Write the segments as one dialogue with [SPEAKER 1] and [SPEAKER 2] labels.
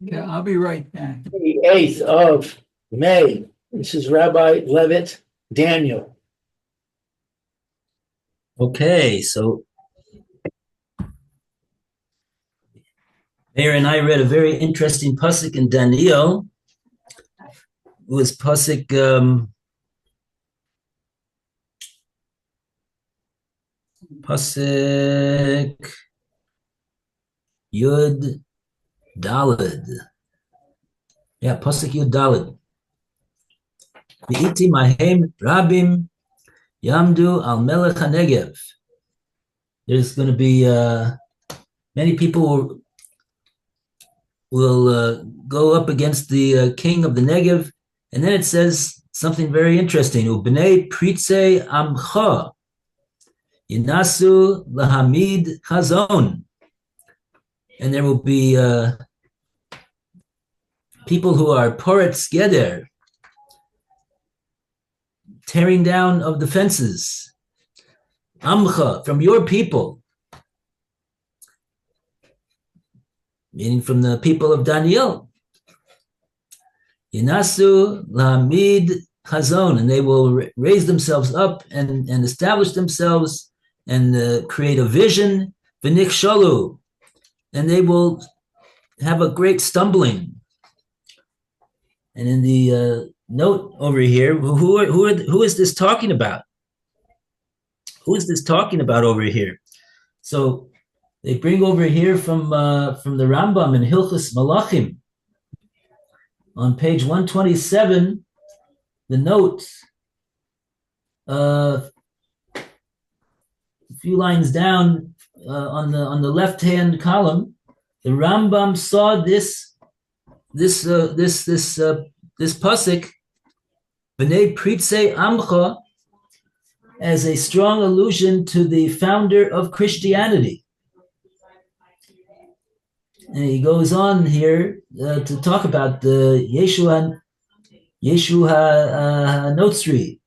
[SPEAKER 1] Yeah, I'll be right back.
[SPEAKER 2] The 8th of May. This is Rabbi Levitt, Daniel.
[SPEAKER 3] Okay, so Mayor and I read a very interesting pasuk in Deniel. It was pasuk Yud Daled. Yeah, pasuk Yud Daled. V'iti mahem rabim yamdu al melech hanegev. There's going to be many people will go up against the king of the Negev, and then it says something very interesting. Ubnei pritze amcha yinasu lahamid chazon, and there will be people who are poretz geder, tearing down of the fences. Amcha, from your people, meaning from the people of Daniel. Yinasu lahamid chazon, and they will raise themselves up and establish themselves and create a vision. V'nikshalu, and they will have a great stumbling. And in the note over here, who is this talking about? Who is this talking about over here? So they bring over here from the Rambam in Hilchos Malachim on page 127, the note, a few lines down on the left-hand column, the Rambam saw this pasuk, B'nei Pritze Amcha, as a strong allusion to the founder of Christianity. And he goes on here to talk about the Yeshua Notzri.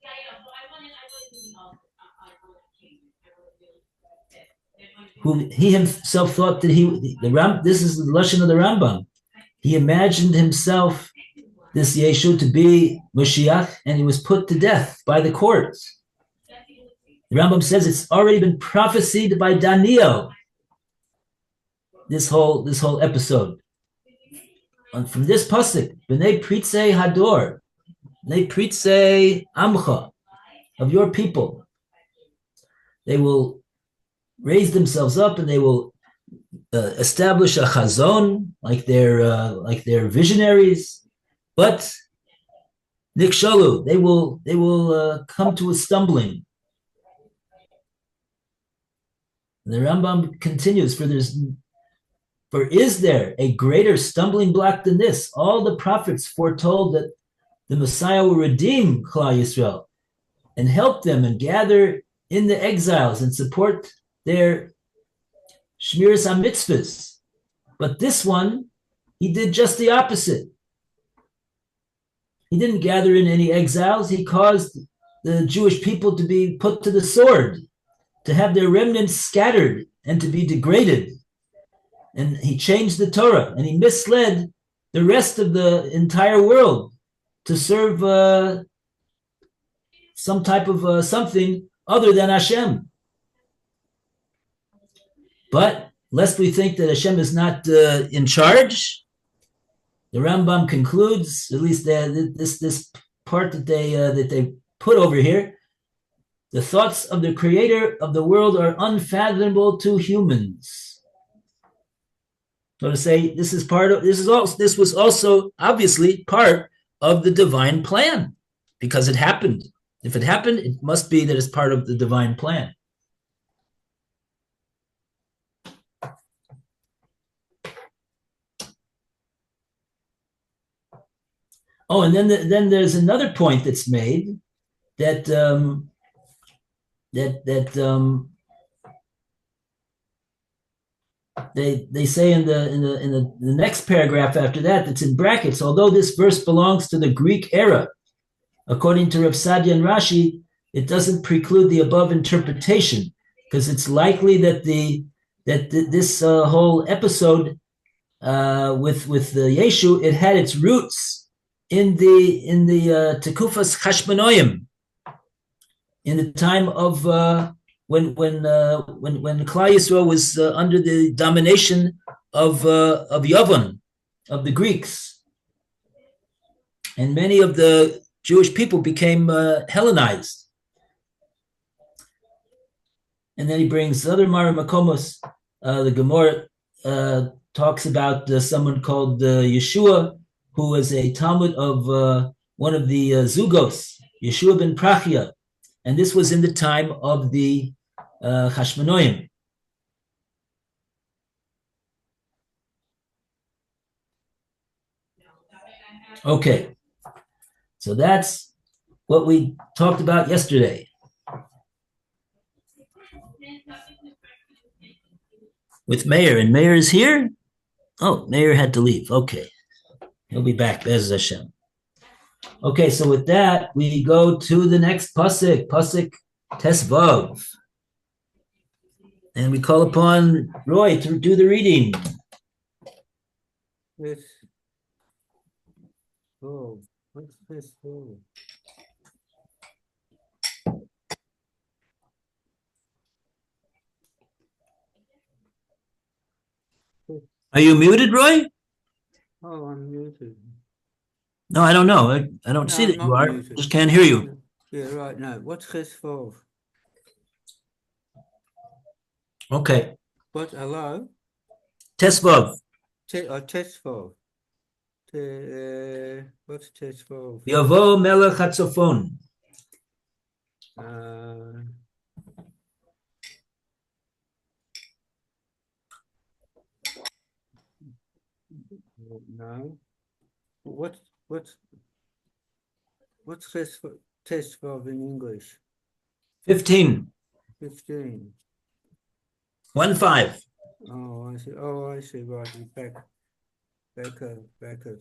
[SPEAKER 3] Who he himself thought that this is the Lashon of the Rambam. He imagined himself, this Yeshu, to be Mashiach, and he was put to death by the courts. The Rambam says it's already been prophesied by Deniel, this whole episode. And from this pasuk, B'nei Pritze Hador, B'nei Pritze Amcha, of your people, they will raise themselves up and they will establish a chazon, like their visionaries, but nikshalu, they will come to a stumbling. And the Rambam continues, for is there a greater stumbling block than this? All the prophets foretold that the Messiah will redeem Klal Yisrael and help them and gather in the exiles and support their Shmiras HaMitzvahs. But this one, he did just the opposite. He didn't gather in any exiles. He caused the Jewish people to be put to the sword, to have their remnants scattered and to be degraded. And he changed the Torah, and he misled the rest of the entire world to serve some type of something other than Hashem. But lest we think that Hashem is not in charge, the Rambam concludes, at least this part that they put over here, the thoughts of the Creator of the world are unfathomable to humans. So to say, this was also obviously part of the divine plan, because it happened. If it happened, it must be that it's part of the divine plan. Oh, and then there's another point that's made that they say in the next paragraph after that, that's in brackets. Although this verse belongs to the Greek era, according to Rav Sadia and Rashi, it doesn't preclude the above interpretation, because it's likely that the that this whole episode with the Yeshu, it had its roots in the Tekufas Chashmonoim, in the time of when Klal Yisrael was under the domination of Yavon, of the Greeks, and many of the Jewish people became Hellenized. And then he brings other Mara Makomos. The Gemara talks about someone called Yeshua, who was a Talmud of one of the Zugos, Yeshua ben Prachia. And this was in the time of the Chashmonoim. Okay, so that's what we talked about yesterday. With Meir, and Meir is here? Oh, Meir had to leave. Okay, he'll be back, Bez Hashem. Okay, so with that, we go to the next pasuk, pasuk Tesvav. And we call upon Roy to do the reading.
[SPEAKER 4] Yes. Oh, what's this for?
[SPEAKER 3] Are you muted, Roy?
[SPEAKER 4] Oh, I'm muted.
[SPEAKER 3] No, I don't know. I don't
[SPEAKER 4] No,
[SPEAKER 3] see that
[SPEAKER 4] I'm
[SPEAKER 3] you
[SPEAKER 4] not
[SPEAKER 3] are.
[SPEAKER 4] muted.
[SPEAKER 3] Just can't hear you.
[SPEAKER 4] Yeah, right. No, what's this for?
[SPEAKER 3] Okay.
[SPEAKER 4] What? Hello?
[SPEAKER 3] Tesvav.
[SPEAKER 4] Test for. What's test for?
[SPEAKER 3] Yavo melech hatzofon.
[SPEAKER 4] No. What's test for in English?
[SPEAKER 3] 15.
[SPEAKER 4] 15.
[SPEAKER 3] 1-5.
[SPEAKER 4] Oh, I see. Oh, I see. Right, back a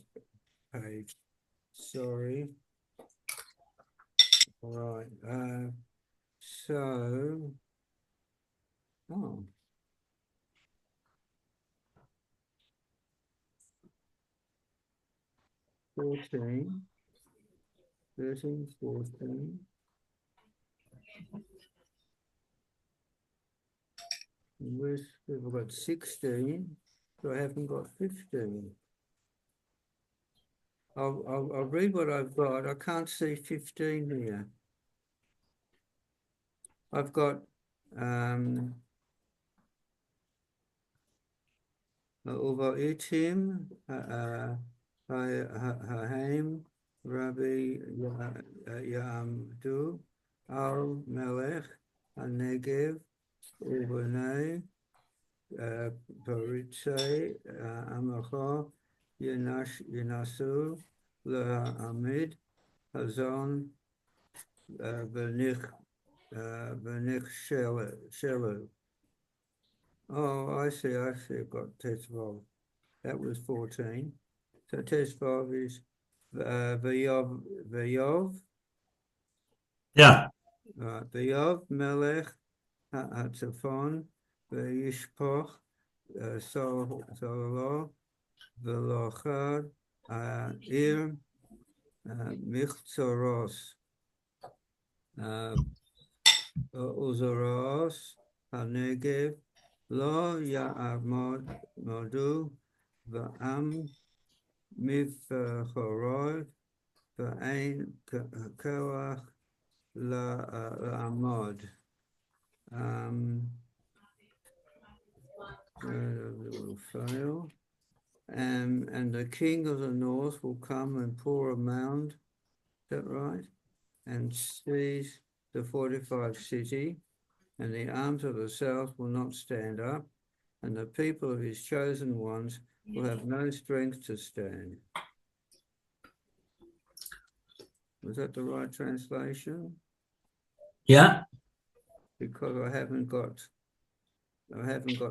[SPEAKER 4] page. Sorry. All right. So, oh. Fourteen, 13, 14. We've got 16, so I haven't got 15. I'll read what I've got. I can't see 15 here. I've got Uvaitim, Haim, Rabbi Yamdu, Al Melech, Negev, Ubanai, Paritzai, Amacha, Yinasu, Amid, Hazon, Benich Shelu. Oh, I see. I've got Tesvav. That was 14. So Tesvav is Vayov.
[SPEAKER 3] Yeah.
[SPEAKER 4] Vayov Melech Hatzafon Vayishpoch Solo Velochad Ir Michtzoros Uzoros HaNegev Lo Ya'amod Modu Va'am Mifchorod Va'ain Koach La'amod. Will fail. And the king of the north will come and pour a mound, is that right? And seize the fortified city, and the arms of the south will not stand up, and the people of his chosen ones will have no strength to stand. Was that the right translation?
[SPEAKER 3] Yeah.
[SPEAKER 4] Because I haven't got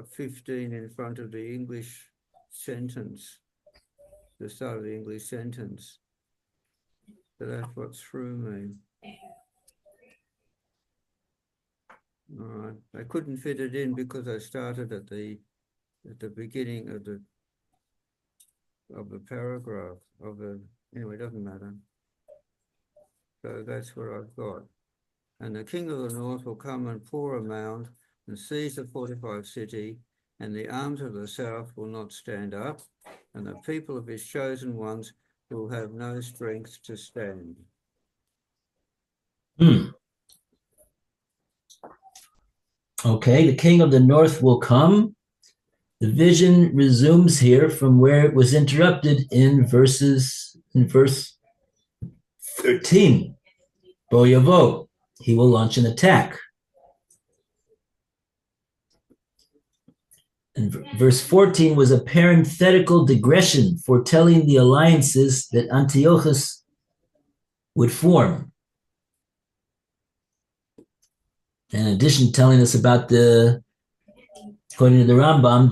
[SPEAKER 4] 15 in front of the English sentence, the start of the English sentence. So that's what threw me. All right. They couldn't fit it in because they started at the beginning of the paragraph of the, anyway, it doesn't matter. So that's what I've got. And the king of the north will come and pour a mound and seize the fortified city, and the arms of the south will not stand up, and the people of his chosen ones will have no strength to stand.
[SPEAKER 3] Okay, the king of the north will come. The vision resumes here from where it was interrupted in verse 13. Bo Yavo, he will launch an attack. And verse 14 was a parenthetical digression foretelling the alliances that Antiochus would form. In addition, telling us about according to the Rambam,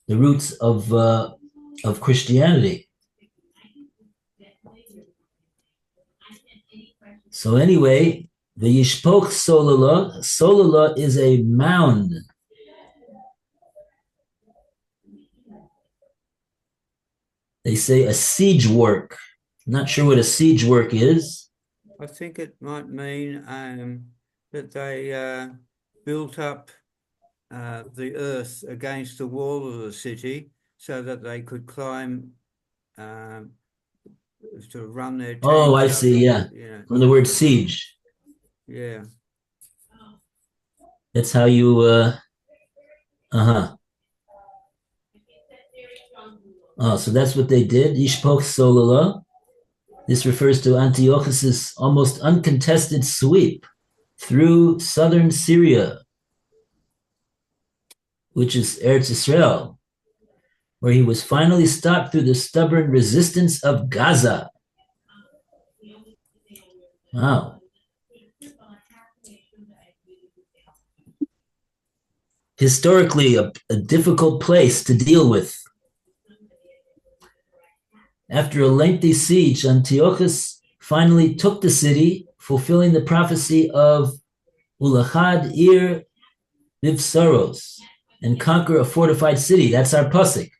[SPEAKER 3] the roots of Christianity. So anyway, the Yishpoch Solala is a mound. They say a siege work. I'm not sure what a siege work is.
[SPEAKER 4] I think it might mean that they built up the earth against the wall of the city so that they could climb to run their tanks.
[SPEAKER 3] Oh, I see. Yeah, from the word siege.
[SPEAKER 4] Yeah.
[SPEAKER 3] That's how you. Oh, so that's what they did. Yishpoch Solala. This refers to Antiochus's almost uncontested sweep through southern Syria, which is Eretz Israel, where he was finally stopped through the stubborn resistance of Gaza. Wow. Historically, a difficult place to deal with. After a lengthy siege, Antiochus finally took the city, fulfilling the prophecy of Ulachad Ir Vivsaros, and conquer a fortified city. That's our pasuk.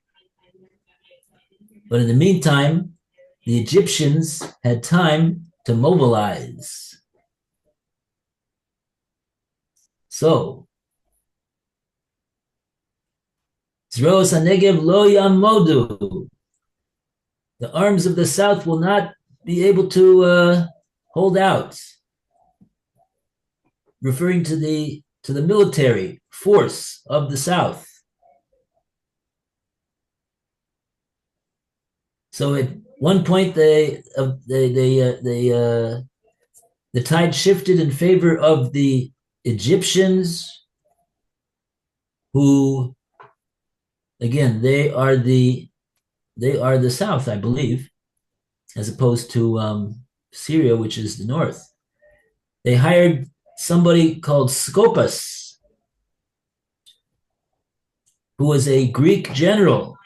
[SPEAKER 3] But in the meantime, the Egyptians had time to mobilize. So, Zros HaNegev lo yamodu. The arms of the south will not be able to hold out, referring to the military force of the south. So at one point, the tide shifted in favor of the Egyptians, who, again, they are the south, I believe, as opposed to Syria, which is the north. They hired somebody called Scopas, who was a Greek general,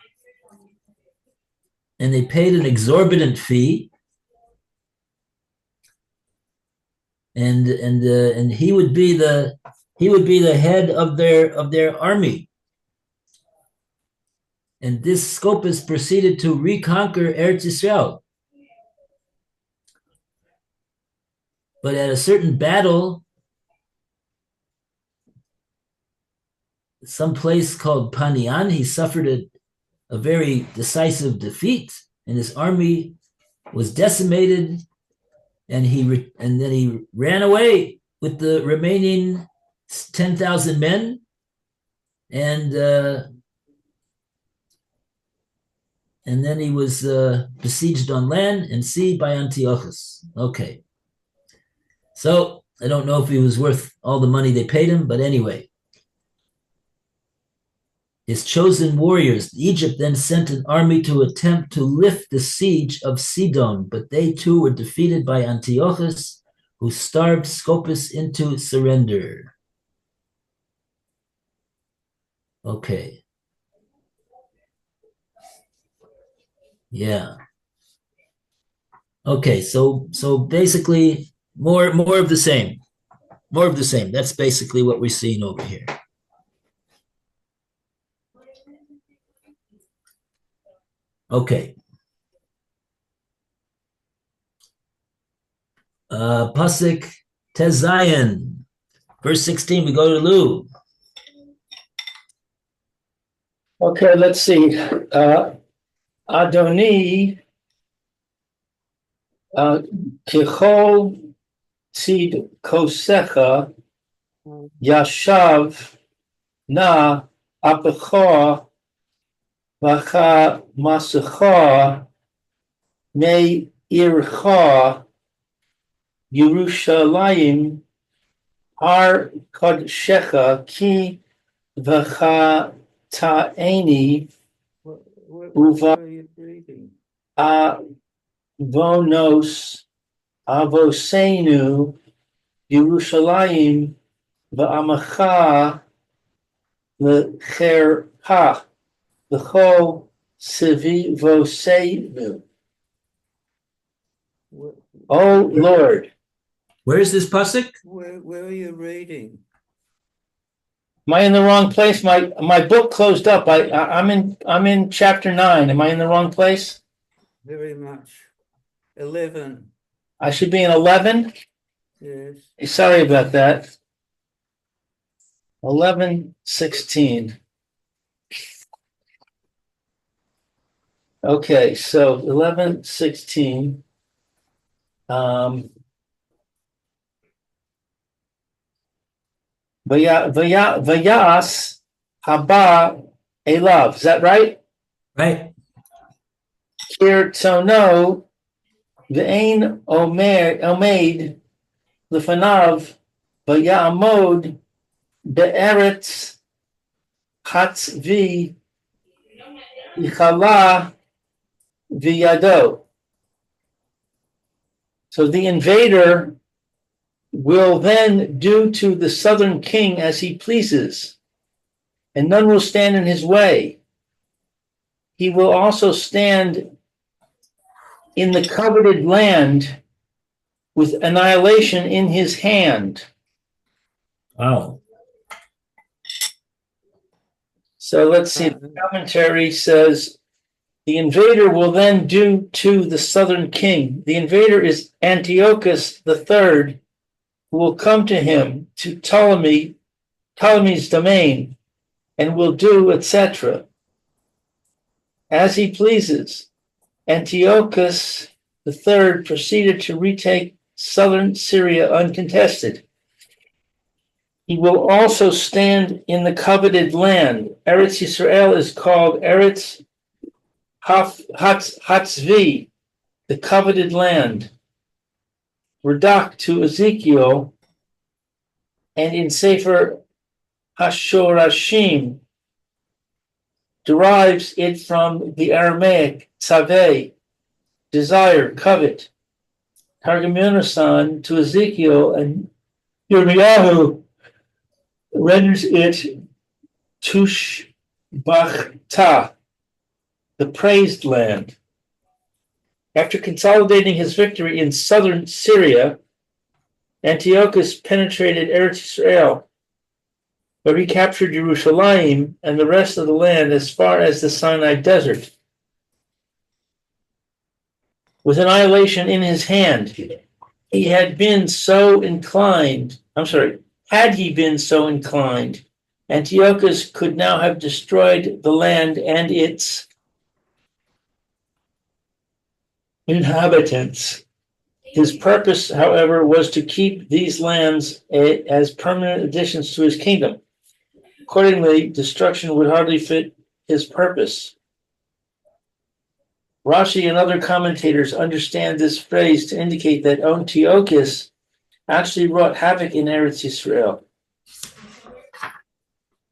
[SPEAKER 3] and they paid an exorbitant fee. And he would be the head of their army. And this Scopas proceeded to reconquer Eretz Israel. But at a certain battle, some place called Panian, he suffered a very decisive defeat, and his army was decimated, and then he ran away with the remaining 10,000 men, and then he was besieged on land and sea by Antiochus. Okay. So I don't know if he was worth all the money they paid him, but anyway. His chosen warriors, Egypt then sent an army to attempt to lift the siege of Sidon, but they too were defeated by Antiochus, who starved Scopas into surrender. Okay. Yeah. Okay, so basically more of the same. More of the same. That's basically what we're seeing over here. Okay. Pasuk Tezayin, verse 16. We go to Lu.
[SPEAKER 2] Okay, let's see. Adoni, Kichol Tzid Kosecha, Yashav Na Apecha Vacha Masecha Me Ircha Yerushalayim Har Kodshecha Ki Vacha Ta'eni
[SPEAKER 4] Where are you reading?
[SPEAKER 2] Avonos Avosenu Yerushalayim Va'amacha Lecherpa V'chol Sivivosenu. O Lord.
[SPEAKER 3] Where is this pasuk?
[SPEAKER 4] Where are you reading?
[SPEAKER 2] Am I in the wrong place? My book closed up. I'm in chapter 9. Am I in the wrong place?
[SPEAKER 4] Very much. 11.
[SPEAKER 2] I should be in 11.
[SPEAKER 4] Yes.
[SPEAKER 2] Sorry about that. 11:16. Okay, so 11:16. Vayas haba elav. Is that right?
[SPEAKER 3] Right?
[SPEAKER 2] Kirtono ve'ein omeid lefanav vayamod be'eretz hatzvi ichala v'yado. So the invader will then do to the southern king as he pleases, and none will stand in his way. He will also stand in the coveted land with annihilation in his hand.
[SPEAKER 3] Wow.
[SPEAKER 2] So let's see, the commentary says, the invader will then do to the southern king. The invader is Antiochus III, who will come to him to Ptolemy's domain, and will do, etc., as he pleases. Antiochus III proceeded to retake southern Syria uncontested. He will also stand in the coveted land. Eretz Yisrael is called Eretz Hatzvi, the coveted land. Radak to Ezekiel, and in Sefer Hashorashim derives it from the Aramaic tzaveh, desire, covet. Targum Yonasan to Ezekiel and Yirmiyahu renders it Tushbachta, the praised land. After consolidating his victory in southern Syria, Antiochus penetrated Eretz Yisrael, where he captured Yerushalayim and the rest of the land as far as the Sinai desert. With annihilation in his hand, had he been so inclined, Antiochus could now have destroyed the land and its inhabitants. His purpose, however, was to keep these lands as permanent additions to his kingdom. Accordingly, destruction would hardly fit his purpose. Rashi and other commentators understand this phrase to indicate that Antiochus actually wrought havoc in Eretz Yisrael.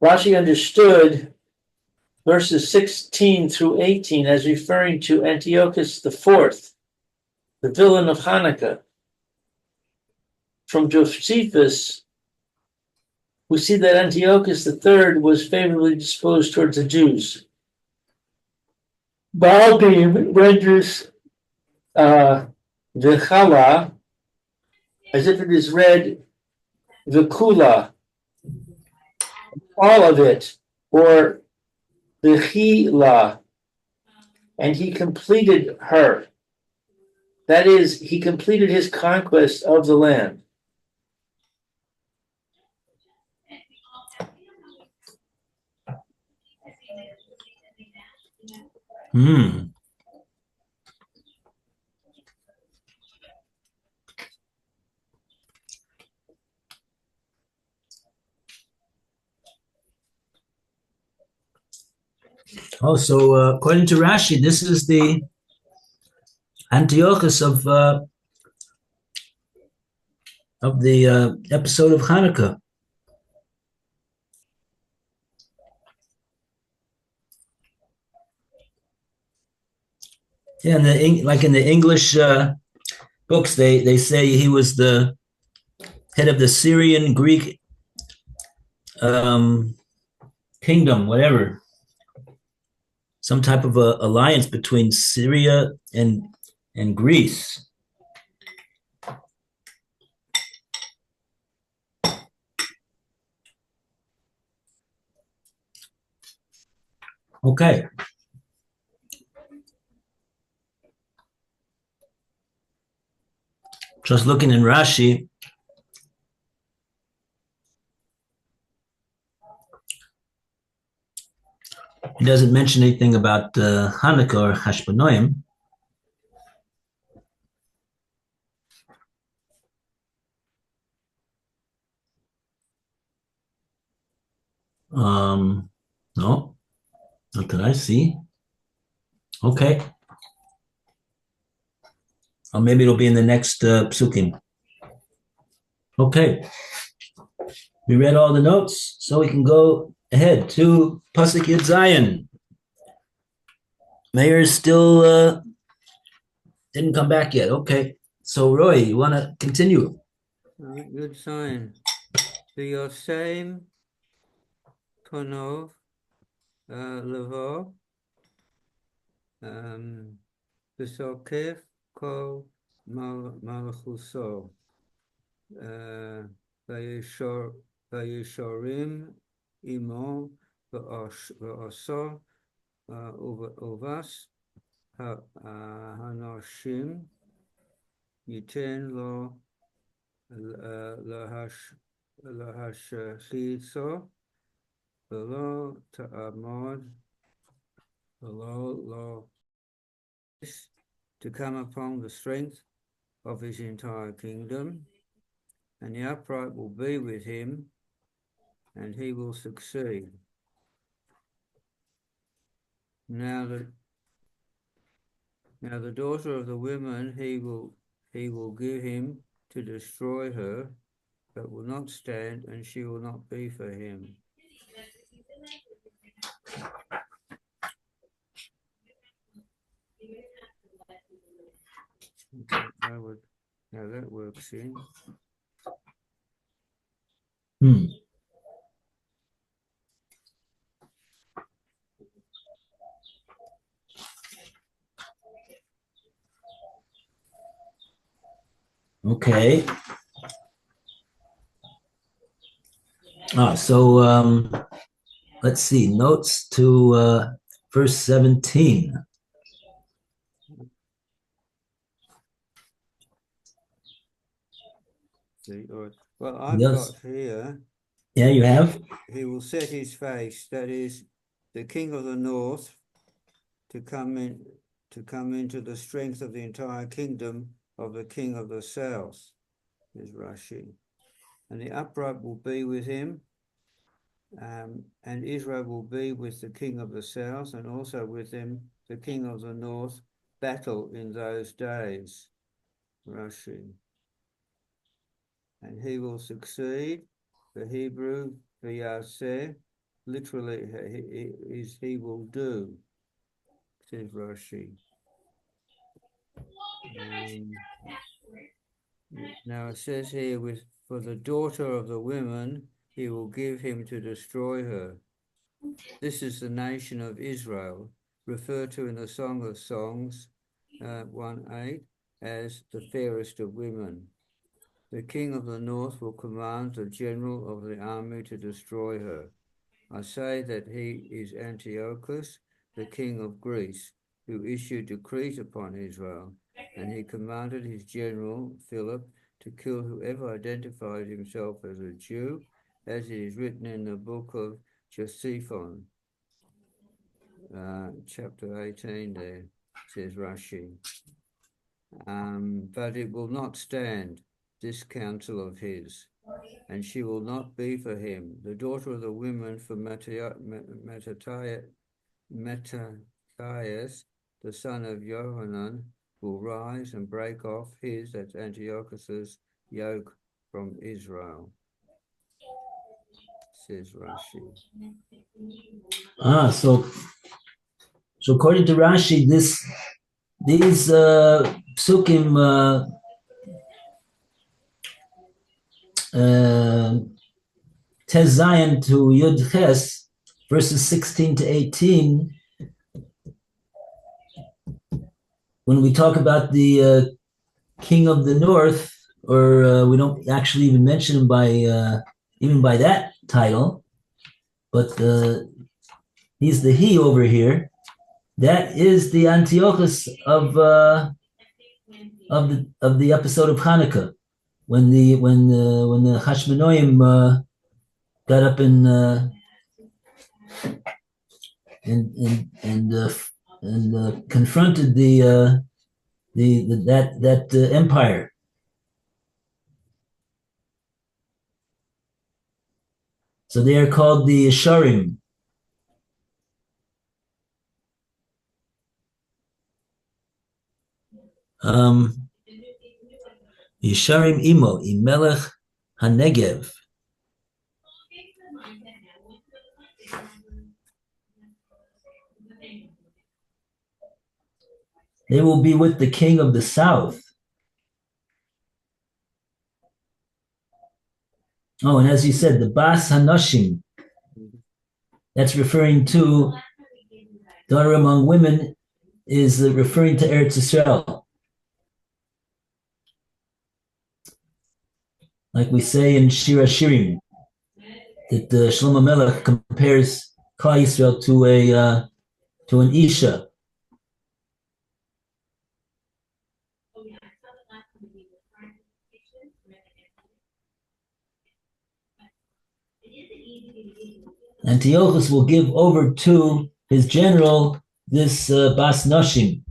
[SPEAKER 2] Rashi understood verses 16 through 18 as referring to Antiochus IV, the villain of Hanukkah. From Josephus, we see that Antiochus III was favorably disposed towards the Jews. Baaldim renders V'chala as if it is read the kula, all of it, or the chila, and he completed her. That is, he completed his conquest of the land.
[SPEAKER 3] Hmm. Oh, so according to Rashi, this is the Antiochus of the episode of Hanukkah. Yeah, like in the English books, they say he was the head of the Syrian Greek kingdom, whatever, some type of a alliance between Syria and Greece. Okay. Just looking in Rashi, he doesn't mention anything about Hanukkah or Hashmonaim. No, not that I see. Okay. Or maybe it'll be in the next psukim. Okay. We read all the notes, so we can go ahead to Pasuk Yud Zayin. Mayor still didn't come back yet. Okay. So Roy, you want to continue?
[SPEAKER 4] Good sign. The same Konov Levo Besokef Ko Malachuso Vayishorim Imo V'oso Uvas Hanoshim Yiten Lo Lahashchiso V'lo Ta'amod V'lo Lo to come upon the strength of his entire kingdom, and the upright will be with him, and he will succeed. Now the daughter of the women he will give him to destroy her, but will not stand, and she will not be for him. Okay, how that works in.
[SPEAKER 3] Okay. So let's see. Notes to verse 17.
[SPEAKER 4] See, well, I've
[SPEAKER 3] Yes.
[SPEAKER 4] got here.
[SPEAKER 3] Yeah, you have?
[SPEAKER 4] He will set his face, that is, the king of the north, to come into the strength of the entire kingdom of the king of the south, is Rashi. And the upright will be with him, and Israel will be with the king of the south, and also with him, the king of the north, battle in those days, Rashi. And he will succeed. The Hebrew, v'yaseh, literally is he will do, says Rashi. Now it says here, for the daughter of the women, he will give him to destroy her. This is the nation of Israel, referred to in the Song of Songs 1:8 as the fairest of women. The king of the north will command the general of the army to destroy her. I say that he is Antiochus, the king of Greece, who issued decrees upon Israel, and he commanded his general, Philip, to kill whoever identified himself as a Jew, as it is written in the book of Josephon, chapter 18 there, says Rashi. But it will not stand, this counsel of his, and she will not be for him. The daughter of the women from Matthias, the son of Johanan, will rise and break off his, that's Antiochus's, yoke from Israel, says Rashi.
[SPEAKER 3] So according to Rashi, these psukim Tez Zayin to Yud Ches, verses 16 to 18, when we talk about the king of the north, or we don't actually even mention him by even by that title, but he's the he over here. That is the Antiochus of the episode of Hanukkah, when the Hashmonaim got up and confronted that empire. So they are called the Yesharim. Yesharim Imo, Imelech HaNegev. They will be with the king of the south. Oh, and as you said, the Bas Hanashim, that's referring to daughter among women, is referring to Eretz Yisrael. Like we say in Shir Hashirim, that Shlomo Melech compares Klal Yisrael to an Isha. Antiochus will give over to his general this Bas Nashim,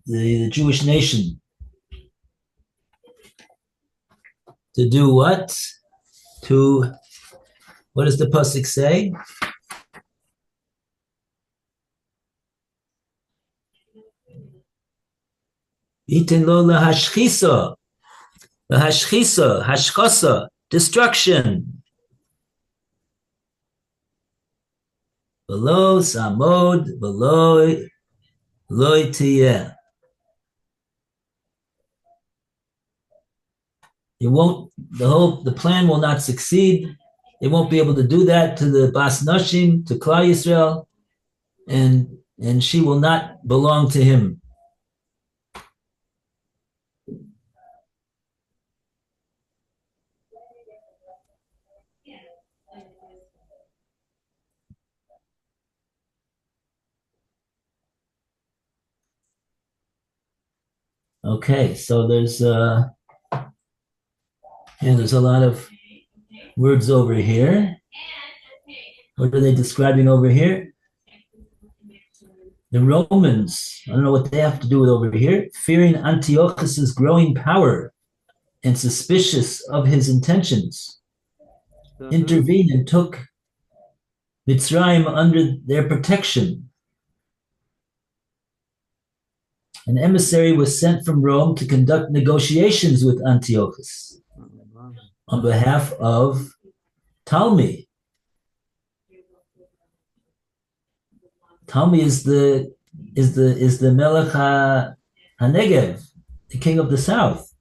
[SPEAKER 3] the Jewish nation. To do what? What does the pasuk say? Iten lo lahashchisa, hashchasa, destruction. Below samod, below loitiyeh. It won't. The plan will not succeed. It won't be able to do that to the Bas Nashim, to Klal Yisrael, and she will not belong to him. Okay, so there's a lot of words over here. What are they describing over here? The Romans, I don't know what they have to do with over here, fearing Antiochus's growing power and suspicious of his intentions, intervened and took Mitzrayim under their protection. An emissary was sent from Rome to conduct negotiations with Antiochus on behalf of Ptolemy. Ptolemy is the Melech HaNegev, the king of the south.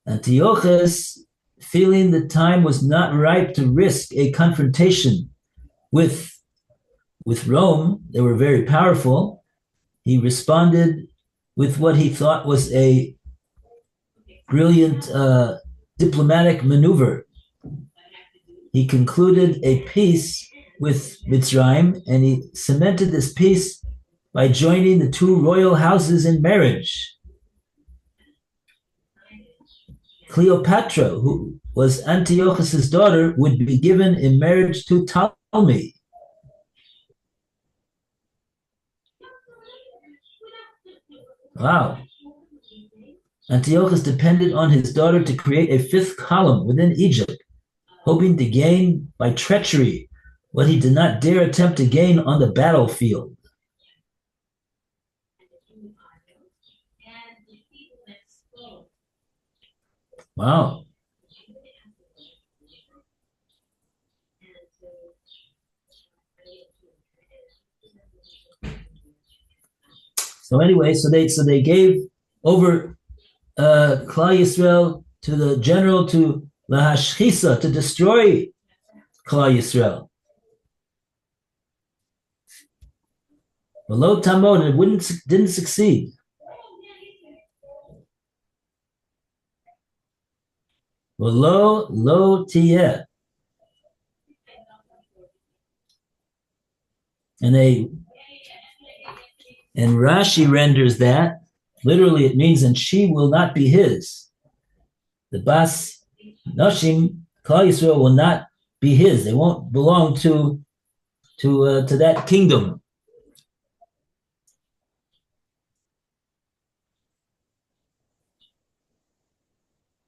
[SPEAKER 3] Antiochus, feeling the time was not ripe to risk a confrontation with Rome, they were very powerful. He responded with what he thought was a brilliant diplomatic maneuver. He concluded a peace with Mitzrayim, and he cemented this peace by joining the two royal houses in marriage. Cleopatra, who was Antiochus's daughter, would be given in marriage to Ptolemy. Wow. Antiochus depended on his daughter to create a fifth column within Egypt, hoping to gain by treachery what he did not dare attempt to gain on the battlefield. Wow. So anyway, so they gave over Klal Yisrael to the general to Lahashchisa, to destroy Klal Yisrael. Below Tamod, it didn't succeed. Below lo tiyeh. And Rashi renders that literally. It means, and she will not be his. The Bas Nashim, Klal Yisrael, will not be his. They won't belong to that kingdom.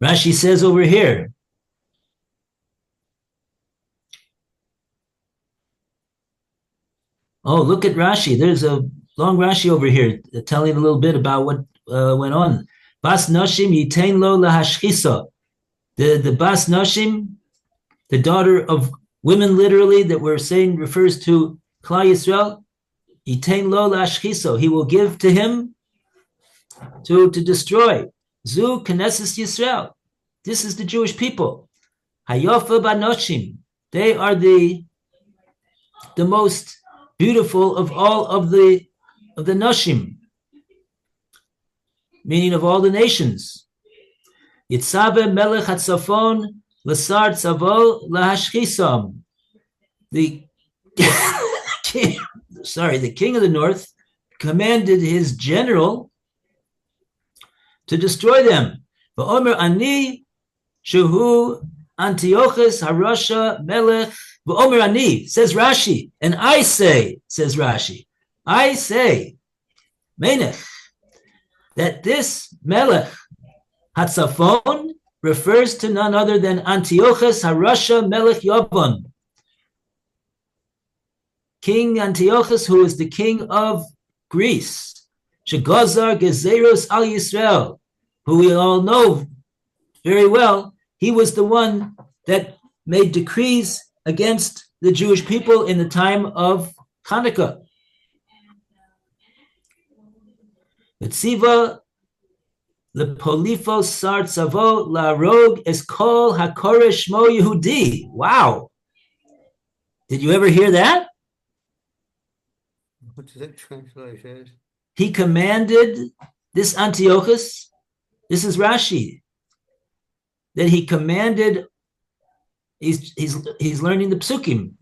[SPEAKER 3] Rashi says over here, oh, look at Rashi. There's a long Rashi over here telling a little bit about what went on. Bas Nashim yitain lo lahashchisa. The Bas Nashim, the daughter of women, literally, that we're saying refers to Klal Yisrael. Yitain lo lahashchisa. He will give to him to destroy. Zu Knesset Yisrael. This is the Jewish people. Hayofa banoshim. They are the most beautiful of all of the Nashim, meaning of all the nations. Yitzave melech hatzafon l'sar tzavo lahashchisam. The king of the north commanded his general to destroy them. V'omer ani shehu Antiochus harasha melech. V'omer ani, says Rashi, and I say, says Rashi, I say, Menech, that this Melech Hatzafon refers to none other than Antiochus Harasha Melech Yavon, King Antiochus, who is the king of Greece, Shegazar Gezeros Al Yisrael, who we all know very well. He was the one that made decrees against the Jewish people in the time of Hanukkah. Tziva lepolifo sar tzavo la rog es kol hakoresh shmo Yehudi. Wow. Did you ever hear that?
[SPEAKER 4] What does it translate as?
[SPEAKER 3] He commanded this Antiochus, this is Rashi, that he commanded, he's learning the psukim.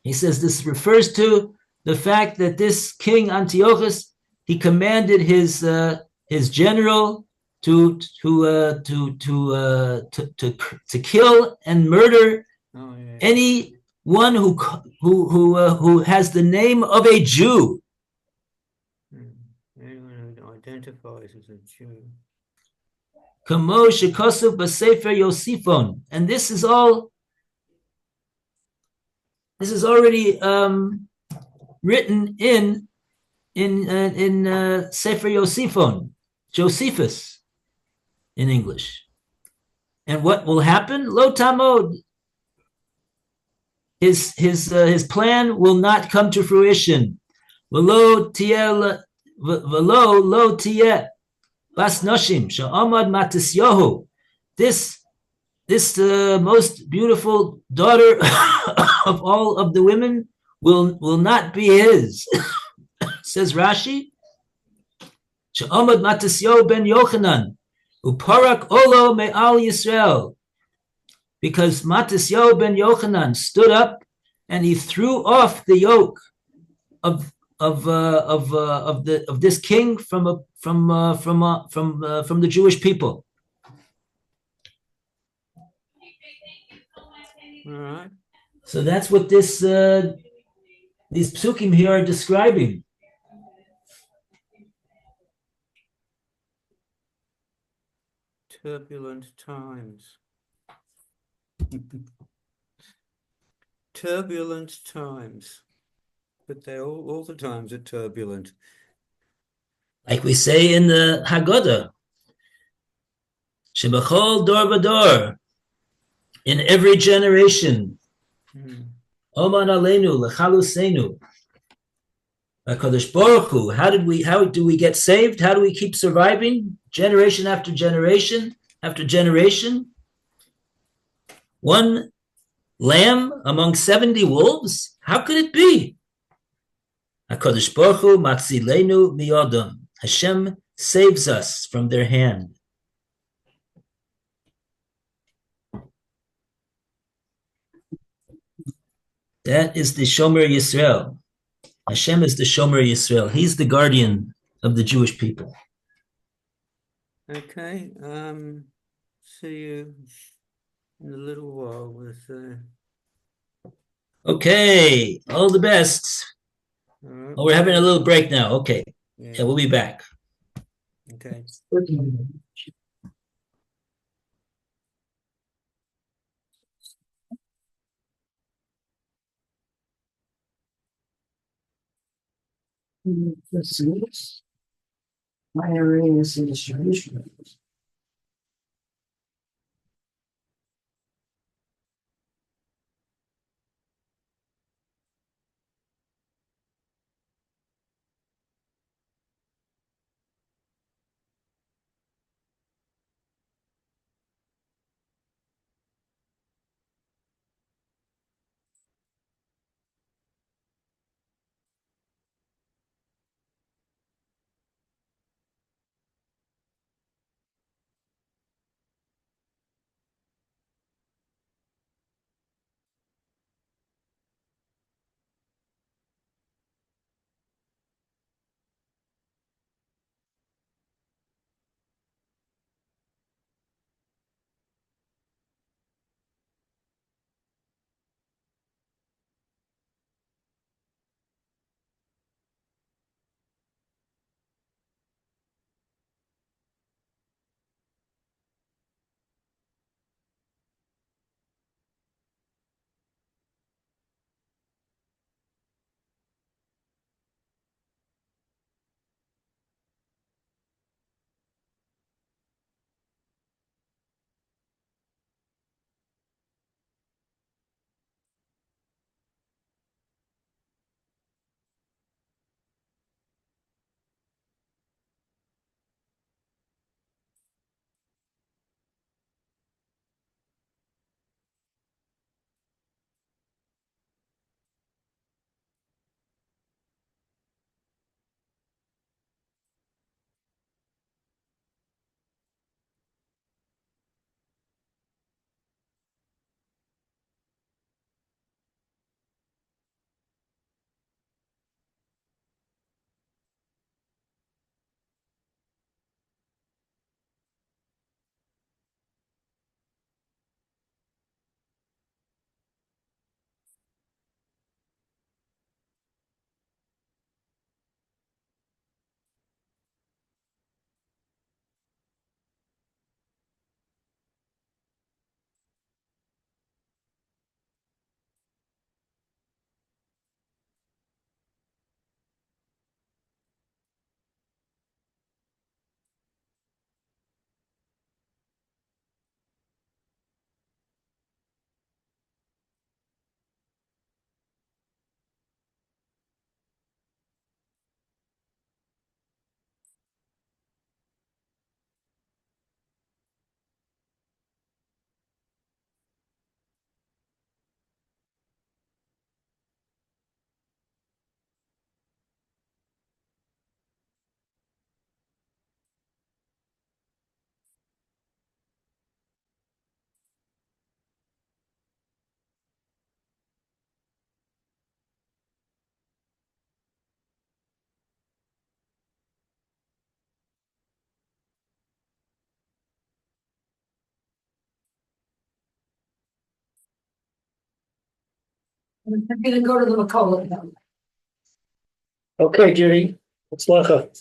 [SPEAKER 3] He says this refers to the fact that this king Antiochus, he commanded his general to kill and murder anyone who has the name of a Jew.
[SPEAKER 4] Anyone who identifies as a Jew.
[SPEAKER 3] Kamo shekosuf b'sefer Yosifon, and this is already written in Sefer Yosifon, Josephus in English. And what will happen? Lo tamod. His plan will not come to fruition. V'lo lo tiyeh bas noshim she'amad matisyahu. This most beautiful daughter of all of the women will not be his. Says Rashi, She'amad Matisyahu ben Yochanan, Uparak Olo Me'al Yisrael, because Matisyahu ben Yochanan stood up and he threw off the yoke of this king from the Jewish people.
[SPEAKER 4] All right.
[SPEAKER 3] So that's what these psukim here are describing.
[SPEAKER 4] Turbulent times. Turbulent times. But they all the times are turbulent.
[SPEAKER 3] Like we say in the Haggadah, Shebachol dor v'dor, in every generation, Oman aleinu lechalusenu, HaKadosh Baruch Hu, how do we get saved? How do we keep surviving? Generation after generation after generation. One lamb among 70 wolves? How could it be? HaKadosh Baruch Hu matzilenu miyodam. Hashem saves us from their hand. That is the Shomer Yisrael. Hashem is the Shomer Yisrael. He's the guardian of the Jewish people.
[SPEAKER 4] Okay. See you in a little while with
[SPEAKER 3] Okay, all the best. Oh, we're having a little break now. Okay, yeah, we'll be back.
[SPEAKER 4] Okay.
[SPEAKER 1] Let's see this. My area is the distribution. I'm gonna go to the McCullough now.
[SPEAKER 2] Okay, Judy, let's look up.